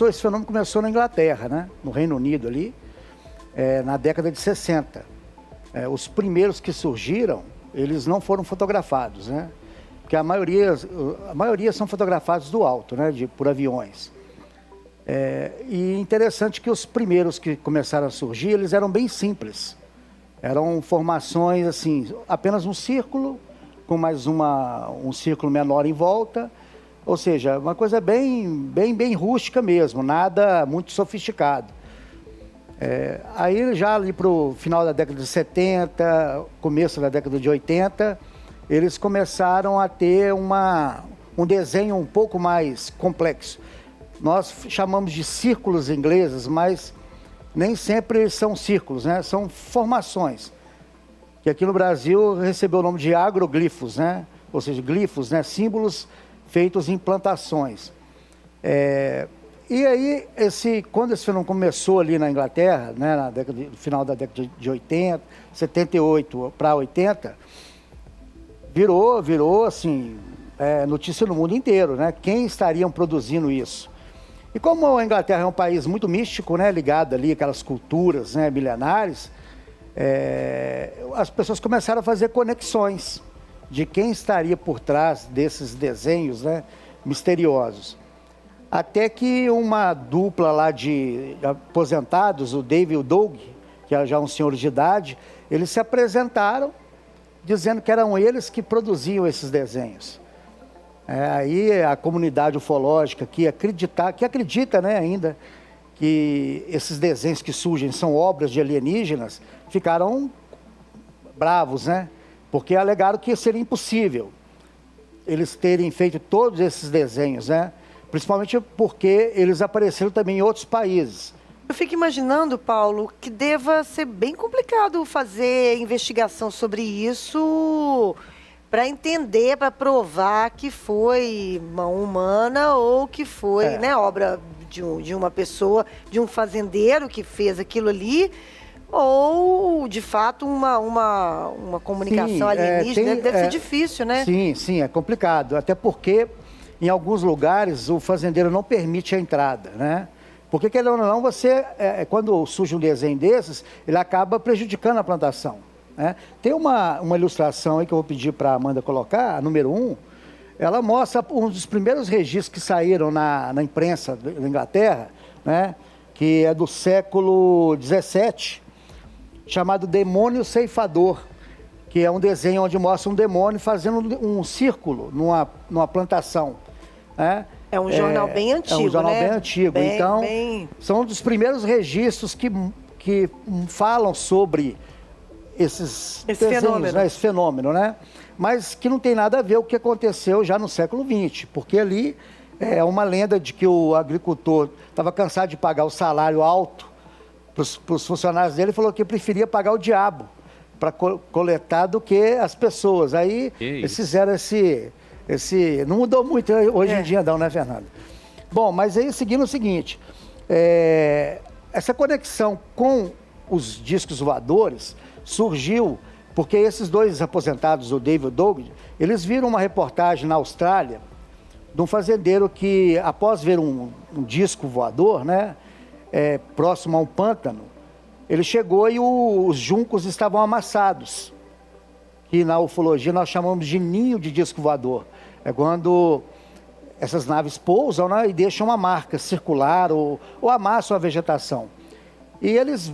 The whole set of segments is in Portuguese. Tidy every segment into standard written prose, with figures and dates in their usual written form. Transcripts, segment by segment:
Esse fenômeno começou na Inglaterra, né? No Reino Unido ali, na década de 60. Os primeiros que surgiram, eles não foram fotografados, né? Porque a maioria são fotografados do alto, né? Por aviões. E interessante que os primeiros que começaram a surgir, eles eram bem simples. Eram formações, assim, apenas um círculo, com mais um círculo menor em volta. Ou seja, uma coisa bem rústica mesmo, nada muito sofisticado. Aí já ali para o final da década de 70, começo da década de 80, eles começaram a ter um desenho um pouco mais complexo. Nós chamamos de círculos ingleses, mas nem sempre são círculos, né? São formações, que aqui no Brasil recebeu o nome de agroglifos, né? Ou seja, glifos, né? Símbolos feitos em plantações. E aí, quando esse fenômeno começou ali na Inglaterra, né, no final da década de 80, 78 para 80, virou assim, notícia no mundo inteiro, né? Quem estariam produzindo isso? E como a Inglaterra é um país muito místico, né, ligado ali àquelas culturas, né, milenares, as pessoas começaram a fazer conexões de quem estaria por trás desses desenhos, né, misteriosos. Até que uma dupla lá de aposentados, o David e o Doug, que era já um senhor de idade, eles se apresentaram dizendo que eram eles que produziam esses desenhos. Aí a comunidade ufológica que acredita, né, ainda que esses desenhos que surgem são obras de alienígenas, ficaram bravos, né? Porque alegaram que seria impossível eles terem feito todos esses desenhos, né? Principalmente porque eles apareceram também em outros países. Eu fico imaginando, Paulo, que deva ser bem complicado fazer investigação sobre isso para entender, para provar que foi mão humana ou que foi, né, obra de uma pessoa, de um fazendeiro que fez aquilo ali, ou de fato uma comunicação alienígena. Deve ser difícil, né? Sim, é complicado. Até porque em alguns lugares o fazendeiro não permite a entrada, né? Porque, querendo ou não, quando surge um desenho desses, ele acaba prejudicando a plantação, né? Tem uma ilustração aí que eu vou pedir para a Amanda colocar, a número 1. Ela mostra um dos primeiros registros que saíram na imprensa da Inglaterra, né? Que é do século 17, chamado Demônio Ceifador, que é um desenho onde mostra um demônio fazendo um círculo numa plantação, né? É um jornal bem antigo, né? É um jornal bem antigo. Então, são um dos primeiros registros que falam sobre esse fenômeno, né? Mas que não tem nada a ver com o que aconteceu já no século XX, porque ali é uma lenda de que o agricultor estava cansado de pagar o salário alto para os funcionários dele e falou que preferia pagar o diabo para coletar do que as pessoas. Aí eles fizeram não mudou muito hoje em dia não, né, Fernanda? Bom, mas aí seguindo o seguinte, essa conexão com os discos voadores surgiu porque esses dois aposentados, o David e o Doug, eles viram uma reportagem na Austrália de um fazendeiro que, após ver um disco voador, né, próximo a um pântano, ele chegou e os juncos estavam amassados, que na ufologia nós chamamos de ninho de disco voador. É quando essas naves pousam, né, e deixam uma marca circular ou amassam a vegetação. E eles,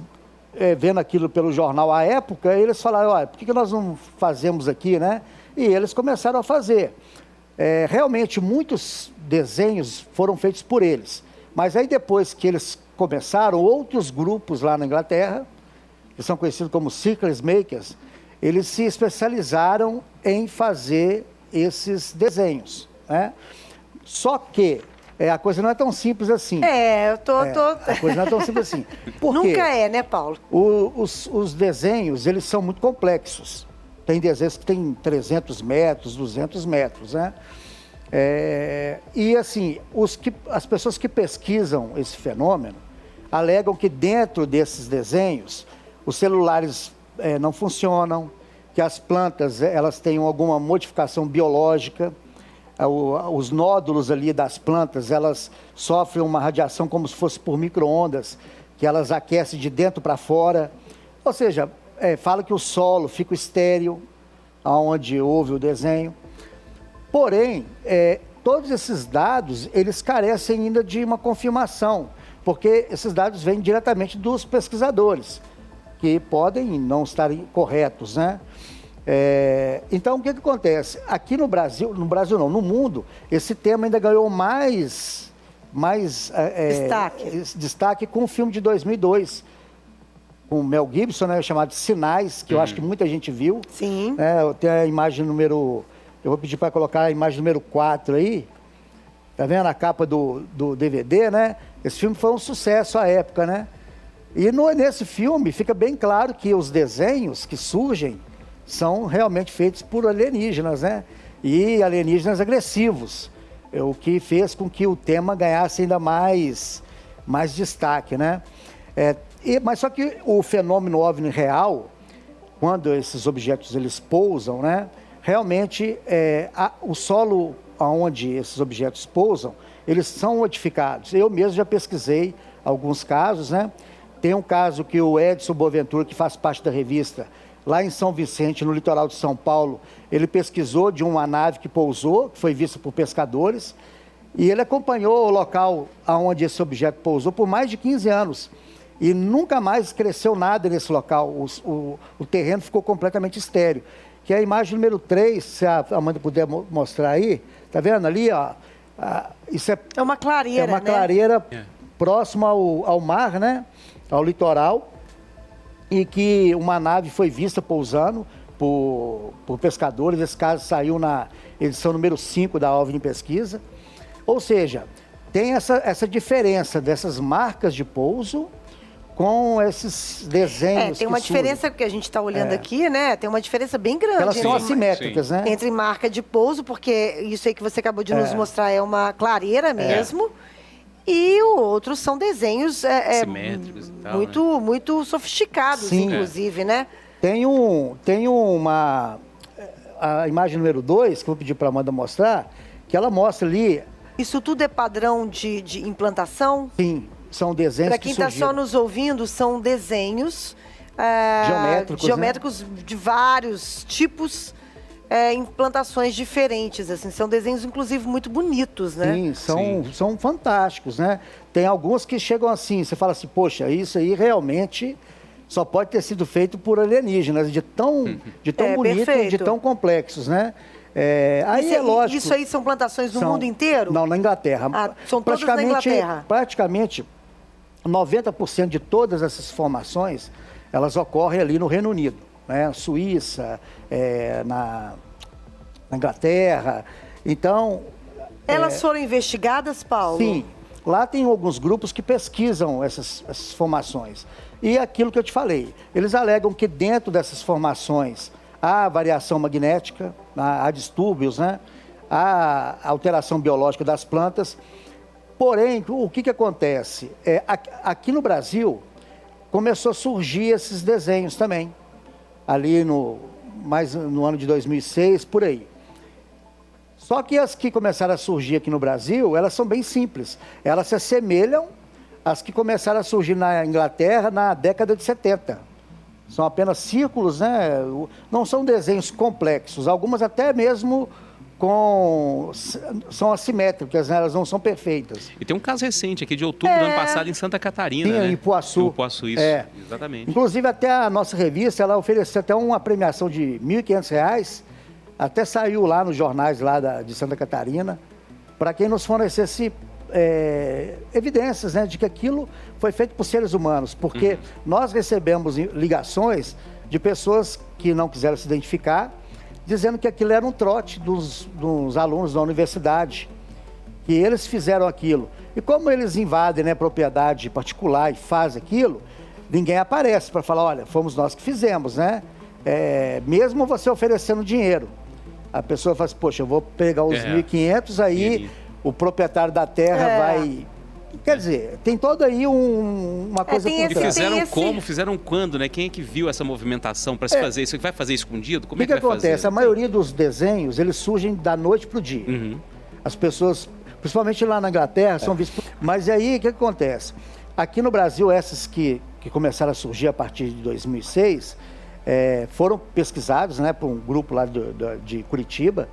vendo aquilo pelo jornal à época, eles falaram, olha, por que nós não fazemos aqui, né? E eles começaram a fazer. Realmente, muitos desenhos foram feitos por eles. Mas aí depois que eles começaram, outros grupos lá na Inglaterra, que são conhecidos como Circles Makers, eles se especializaram em fazer esses desenhos, né? Só que a coisa não é tão simples assim. A coisa não é tão simples assim. Por quê? Nunca é, né, Paulo? Os desenhos, eles são muito complexos. Tem desenhos que tem 300 metros, 200 metros, né? E assim, as pessoas que pesquisam esse fenômeno alegam que dentro desses desenhos os celulares não funcionam, que as plantas elas têm alguma modificação biológica. os nódulos ali das plantas, elas sofrem uma radiação como se fosse por micro-ondas, que elas aquecem de dentro para fora. Ou seja, fala que o solo fica estéril, onde houve o desenho. Porém, todos esses dados, eles carecem ainda de uma confirmação, porque esses dados vêm diretamente dos pesquisadores, que podem não estar corretos, né? Então, o que acontece? Aqui no Brasil não, no mundo, esse tema ainda ganhou mais destaque com o filme de 2002, com o Mel Gibson, né, chamado Sinais, que eu acho que muita gente viu. Sim. Tem a imagem número... Eu vou pedir para colocar a imagem número 4 aí. Tá vendo a capa do DVD, né? Esse filme foi um sucesso à época, né? E nesse filme fica bem claro que os desenhos que surgem são realmente feitos por alienígenas, né? E alienígenas agressivos. O que fez com que o tema ganhasse ainda mais destaque, né? Mas só que o fenômeno OVNI real, quando esses objetos eles pousam, né? Realmente, o solo onde esses objetos pousam, eles são modificados. Eu mesmo já pesquisei alguns casos, né? Tem um caso que o Edson Boaventura, que faz parte da revista, lá em São Vicente, no litoral de São Paulo, ele pesquisou de uma nave que pousou, que foi vista por pescadores, e ele acompanhou o local onde esse objeto pousou por mais de 15 anos. E nunca mais cresceu nada nesse local, o terreno ficou completamente estéril. Que é a imagem número 3, se a Amanda puder mostrar aí, tá vendo ali, ó? Isso é uma clareira, né? Clareira próxima ao mar, né? Ao litoral, e que uma nave foi vista pousando por pescadores. Esse caso saiu na edição número 5 da OVNI Pesquisa. Ou seja, tem essa diferença dessas marcas de pouso com esses desenhos. Tem uma diferença que a gente está olhando aqui, né? Tem uma diferença bem grande. Elas são assimétricas, né? Entre marca de pouso, porque isso aí que você acabou de nos mostrar é uma clareira mesmo. E o outro são desenhos simétricos e tal, muito sofisticados, sim, inclusive, né? Tem a imagem número 2, que eu vou pedir para a Amanda mostrar, que ela mostra ali... Isso tudo é padrão de implantação? Sim, são desenhos que surgiram. Para quem está só nos ouvindo, são desenhos geométricos, né? De vários tipos, implantações diferentes, assim, são desenhos, inclusive, muito bonitos, né? Sim, são fantásticos, né? Tem alguns que chegam assim, você fala assim, poxa, isso aí realmente só pode ter sido feito por alienígenas, de tão bonito e de tão complexos, né? Aí lógico. Isso aí são plantações no mundo inteiro? Não, na Inglaterra. São todas na Inglaterra? Praticamente 90% de todas essas formações, elas ocorrem ali no Reino Unido, né? Suíça, na Inglaterra. Então... Elas foram investigadas, Paulo? Sim. Lá tem alguns grupos que pesquisam essas formações. E aquilo que eu te falei, eles alegam que dentro dessas formações há variação magnética, há distúrbios, né? Há alteração biológica das plantas. Porém, o que acontece? Aqui no Brasil, começou a surgir esses desenhos também. Ali mais no ano de 2006, por aí. Só que as que começaram a surgir aqui no Brasil, elas são bem simples. Elas se assemelham às que começaram a surgir na Inglaterra na década de 70. São apenas círculos, né? Não são desenhos complexos. Algumas até mesmo são assimétricas, né? Elas não são perfeitas. E tem um caso recente aqui de outubro do ano passado em Santa Catarina, né? Em Ipuaçu. Em Ipuaçu, isso. Exatamente. Inclusive, até a nossa revista, ela ofereceu até uma premiação de R$ 1.500, até saiu lá nos jornais lá de Santa Catarina, para quem nos fornecesse evidências, né, de que aquilo foi feito por seres humanos, porque nós recebemos ligações de pessoas que não quiseram se identificar, dizendo que aquilo era um trote dos alunos da universidade, que eles fizeram aquilo. E como eles invadem, né, propriedade particular e fazem aquilo, ninguém aparece para falar, olha, fomos nós que fizemos, né? Mesmo você oferecendo dinheiro. A pessoa fala assim, poxa, eu vou pegar os 1.500, aí o proprietário da terra vai... Quer dizer, tem toda aí uma coisa por trás. E fizeram como, fizeram quando, né? Quem é que viu essa movimentação para se fazer isso? Vai fazer escondido? Como é que vai fazer? O que acontece? A maioria dos desenhos, eles surgem da noite para o dia. As pessoas, principalmente lá na Inglaterra, são vistas... Mas aí, o que acontece? Aqui no Brasil, essas que começaram a surgir a partir de 2006, foram pesquisados, né, por um grupo lá de Curitiba,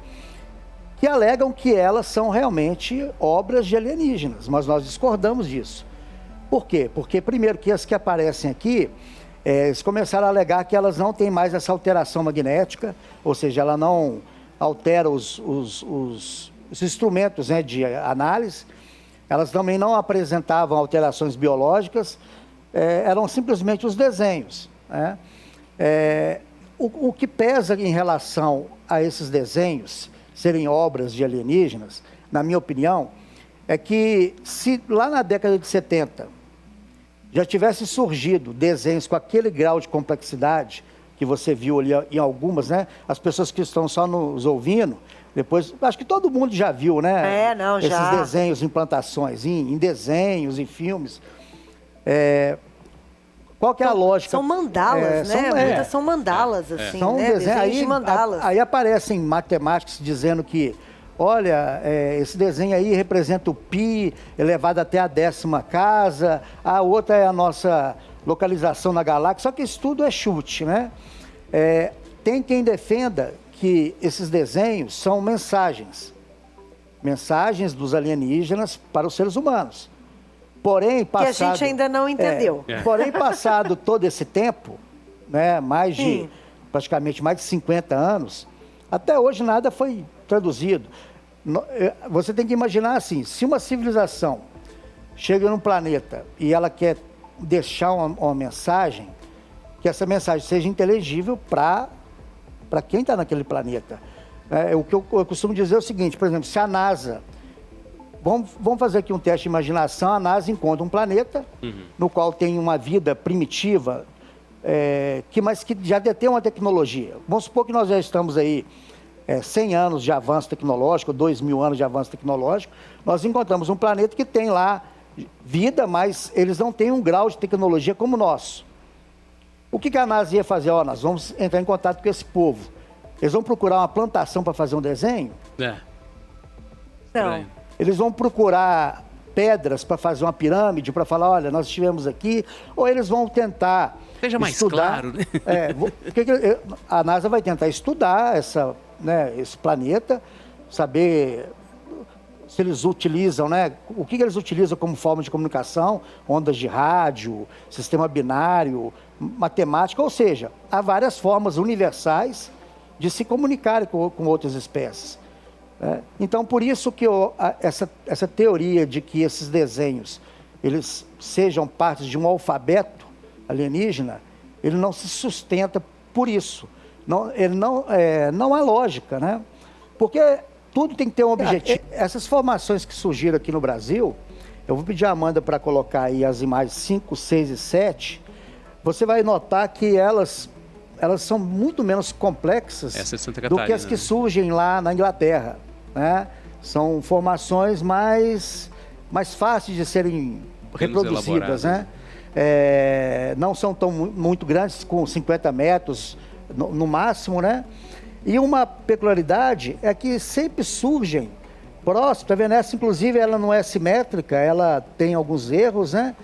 que alegam que elas são realmente obras de alienígenas, mas nós discordamos disso. Por quê? Porque, primeiro, que as que aparecem aqui, eles começaram a alegar que elas não têm mais essa alteração magnética, ou seja, ela não altera os instrumentos, né, de análise, elas também não apresentavam alterações biológicas, eram simplesmente os desenhos, né? O que pesa em relação a esses desenhos serem obras de alienígenas, na minha opinião, é que se lá na década de 70 já tivesse surgido desenhos com aquele grau de complexidade que você viu ali em algumas, né? As pessoas que estão só nos ouvindo, depois, acho que todo mundo já viu, né? Esses desenhos em plantações, em desenhos, em filmes. Qual que é a lógica? São mandalas, né? Muitas são mandalas, assim, são né? Desenhos de mandalas. Aí aparecem matemáticos dizendo que, olha, esse desenho aí representa o π elevado até a 10ª casa, a outra é a nossa localização na galáxia, só que isso tudo é chute, né? Tem quem defenda que esses desenhos são mensagens dos alienígenas para os seres humanos. Porém, que a gente ainda não entendeu. Porém, passado todo esse tempo, né, praticamente mais de 50 anos, até hoje nada foi traduzido. Você tem que imaginar assim, se uma civilização chega num planeta e ela quer deixar uma mensagem, que essa mensagem seja inteligível para quem está naquele planeta. O que eu costumo dizer é o seguinte, por exemplo, se a NASA... Vamos fazer aqui um teste de imaginação. A NASA encontra um planeta no qual tem uma vida primitiva, mas que já detém uma tecnologia. Vamos supor que nós já estamos aí 100 anos de avanço tecnológico, 2.000 anos de avanço tecnológico. Nós encontramos um planeta que tem lá vida, mas eles não têm um grau de tecnologia como o nosso. O que a NASA ia fazer? Nós vamos entrar em contato com esse povo. Eles vão procurar uma plantação para fazer um desenho? Não. Eles vão procurar pedras para fazer uma pirâmide, para falar, olha, nós estivemos aqui, ou eles vão tentar Seja mais estudar, claro, né? A NASA vai tentar estudar esse planeta, saber se eles utilizam, né, o que eles utilizam como forma de comunicação, ondas de rádio, sistema binário, matemática, ou seja, há várias formas universais de se comunicar com outras espécies. Então, por isso que essa teoria de que esses desenhos eles sejam partes de um alfabeto alienígena, ele não se sustenta por isso. Não há lógica, né? Porque tudo tem que ter um objetivo. Essas formações que surgiram aqui no Brasil, eu vou pedir a Amanda para colocar aí as imagens 5, 6 e 7, você vai notar que elas são muito menos complexas do que as que surgem lá na Inglaterra. Né? São formações mais fáceis de serem reproduzidas, né? Não são muito grandes, com 50 metros no máximo, né? E uma peculiaridade é que sempre surgem próximo, tá vendo? Essa, inclusive, ela não é simétrica, ela tem alguns erros, né?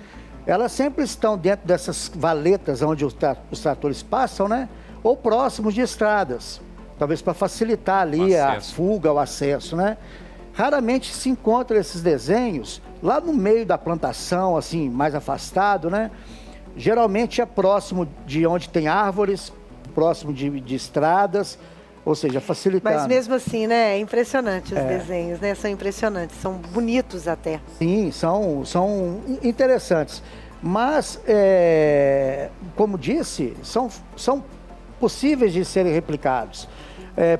Elas sempre estão dentro dessas valetas onde os tratores passam, né? Ou próximos de estradas. Talvez para facilitar ali a fuga, o acesso, né? Raramente se encontram esses desenhos lá no meio da plantação, assim, mais afastado, né? Geralmente é próximo de onde tem árvores, próximo de estradas, ou seja, facilitando. Mas mesmo assim, né? É impressionante os desenhos, né? São impressionantes, são bonitos até. Sim, são interessantes. Mas, como disse, são possíveis de serem replicados.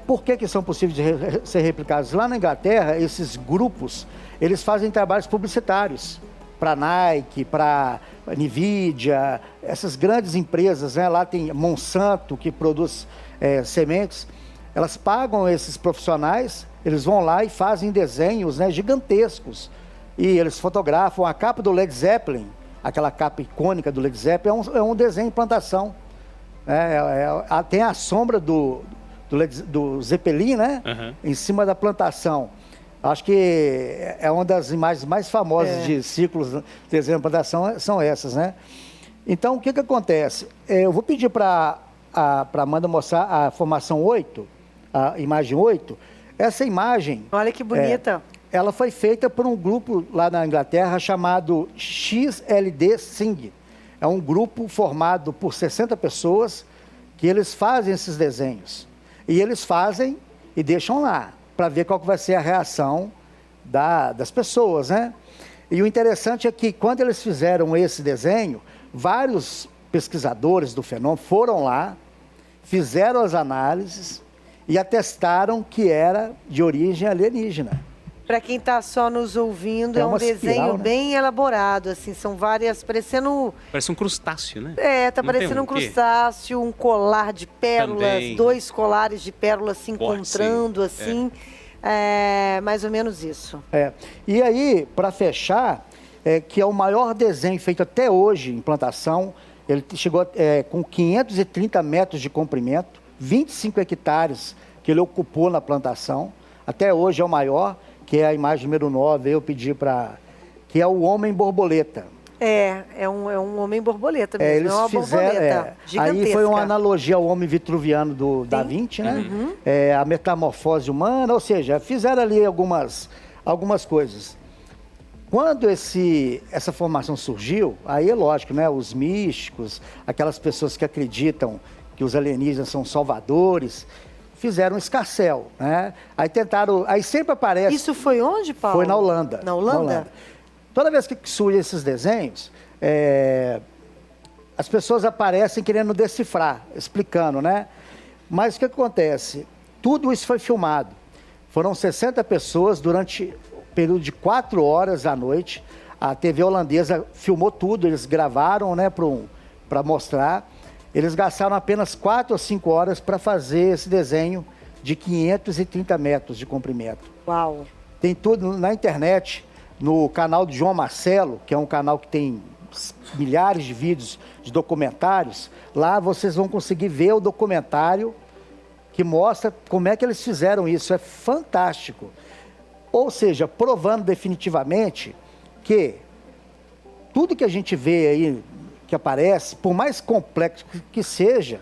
Por que são possíveis de ser replicados? Lá na Inglaterra, esses grupos, eles fazem trabalhos publicitários para Nike, para Nvidia, essas grandes empresas, né? Lá tem Monsanto, que produz sementes. Elas pagam esses profissionais, eles vão lá e fazem desenhos, né, gigantescos. E eles fotografam a capa do Led Zeppelin, aquela capa icônica do Led Zeppelin, é um desenho em plantação. Tem a sombra do Zeppelin, né? Em cima da plantação. Acho que é uma das imagens mais famosas de ciclos de desenho de plantação, são essas, né? Então, o que acontece? Eu vou pedir para a Amanda mostrar a formação 8, a imagem 8. Essa imagem... Olha que bonita. Ela foi feita por um grupo lá na Inglaterra chamado XLD Sing. É um grupo formado por 60 pessoas que eles fazem esses desenhos. E eles fazem e deixam lá, para ver qual que vai ser a reação das pessoas, né? E o interessante é que quando eles fizeram esse desenho, vários pesquisadores do fenômeno foram lá, fizeram as análises e atestaram que era de origem alienígena. Para quem está só nos ouvindo, é um desenho espiral, né? bem elaborado, assim, são várias, parecendo... Parece um crustáceo, né? Tá parecendo um crustáceo, um colar de pérolas, também. 2 colares de pérolas se encontrando, assim, mais ou menos isso. E aí, para fechar, que é o maior desenho feito até hoje em plantação, ele chegou com 530 metros de comprimento, 25 hectares que ele ocupou na plantação, até hoje é o maior, que é a imagem número 9, eu pedi para... que é o homem borboleta. É um homem borboleta mesmo, eles uma fizeram, borboleta gigantesca. Aí foi uma analogia ao homem vitruviano do Da Vinci, né? A metamorfose humana, ou seja, fizeram ali algumas coisas. Quando essa formação surgiu, aí é lógico, né? Os místicos, aquelas pessoas que acreditam que os alienígenas são salvadores, fizeram um escarcéu, né? Aí sempre aparece... Isso foi onde, Paulo? Foi na Holanda. Na Holanda? Toda vez que surgem esses desenhos, as pessoas aparecem querendo decifrar, explicando, né? Mas o que acontece? Tudo isso foi filmado. Foram 60 pessoas durante um período de 4 horas à noite. A TV holandesa filmou tudo, eles gravaram, né, para mostrar. Eles gastaram apenas 4 ou 5 horas para fazer esse desenho de 530 metros de comprimento. Uau! Tem tudo na internet, no canal de João Marcelo, que é um canal que tem milhares de vídeos de documentários. Lá vocês vão conseguir ver o documentário que mostra como é que eles fizeram isso. É fantástico. Ou seja, provando definitivamente que tudo que a gente vê aí, que aparece, por mais complexo que seja,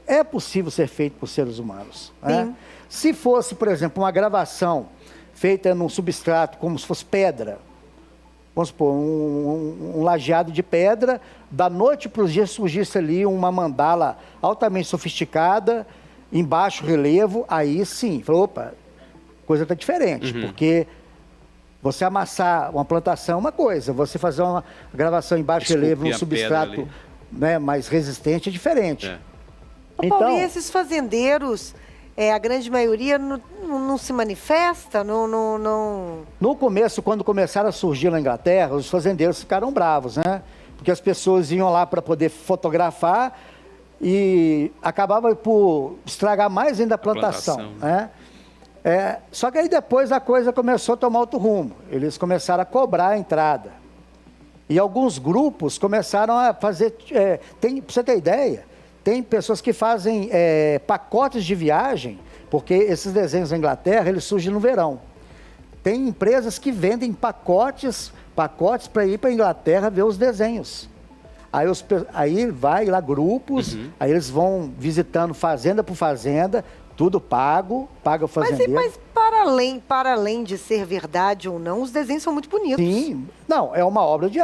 é possível ser feito por seres humanos. Né? Se fosse, por exemplo, uma gravação feita num substrato, como se fosse pedra, vamos supor, um lajeado de pedra, da noite para os dias surgisse ali uma mandala altamente sofisticada, em baixo relevo, aí sim, falou, opa, coisa está diferente, porque... Você amassar uma plantação é uma coisa, você fazer uma gravação em baixo relevo, num substrato, né, mais resistente, é diferente. Então, Paulo, e esses fazendeiros, a grande maioria não se manifesta? No começo, quando começaram a surgir na Inglaterra, os fazendeiros ficaram bravos, né? Porque as pessoas iam lá para poder fotografar e acabava por estragar mais ainda a plantação, né? Só que aí depois a coisa começou a tomar outro rumo. Eles começaram a cobrar a entrada. E alguns grupos começaram a fazer... para você ter ideia, tem pessoas que fazem pacotes de viagem, porque esses desenhos na Inglaterra, eles surgem no verão. Tem empresas que vendem pacotes para ir para a Inglaterra ver os desenhos. Aí vai lá grupos, aí eles vão visitando fazenda por fazenda, tudo paga o fazendeiro. Mas para além de ser verdade ou não, os desenhos são muito bonitos. Sim, não, é uma obra de arte.